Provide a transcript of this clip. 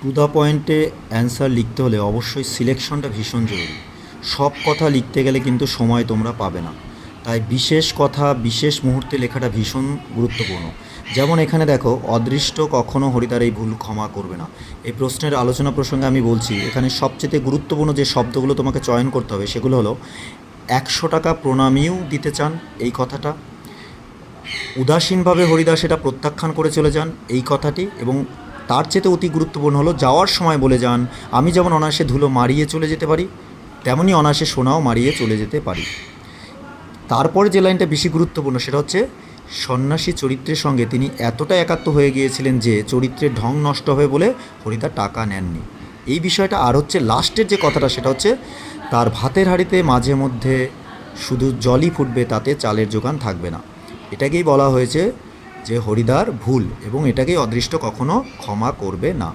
To the পয়েন্টে answer লিখতে হলে অবশ্যই সিলেকশনটা ভীষণ জরুরি। সব কথা লিখতে গেলে কিন্তু সময় তোমরা পাবে না, তাই বিশেষ কথা বিশেষ মুহূর্তে লেখাটা ভীষণ গুরুত্বপূর্ণ। যেমন এখানে দেখো, অদৃষ্ট কখনো হরিদ্বার এই ভুল ক্ষমা করবে না। এই প্রশ্নের আলোচনা প্রসঙ্গে আমি বলছি, এখানে সবচেয়ে গুরুত্বপূর্ণ যে শব্দগুলো তোমাকে চয়ন করতে হবে সেগুলো হলো 100 টাকা প্রণামীও দিতে চান, এই কথাটা। উদাসীনভাবে হরিদা সেটা প্রত্যাখ্যান করে চলে যান, এই কথাটি। এবং তার চেয়ে অতি গুরুত্বপূর্ণ হলো যাওয়ার সময় বলে যান, আমি যেমন অনায়াসে ধুলো মারিয়ে চলে যেতে পারি, তেমনই অনায়াসে সোনাও মারিয়ে চলে যেতে পারি। তারপরে যে লাইনটা বেশি গুরুত্বপূর্ণ সেটা হচ্ছে, সন্ন্যাসী চরিত্রের সঙ্গে তিনি এতটা একাত্ম হয়ে গিয়েছিলেন যে চরিত্রের ঢং নষ্ট হবে বলে হরিদা টাকা নেননি। এই বিষয়টা। আর হচ্ছে লাস্টের যে কথাটা সেটা হচ্ছে, তার ভাতের হাঁড়িতে মাঝে মধ্যে শুধু জলই ফুটবে, তাতে চালের যোগান থাকবে না। এটাকেই বলা হয়েছে যে হরিদার ভুল, এবং এটাকেই অদৃষ্ট কখনো ক্ষমা করবে না।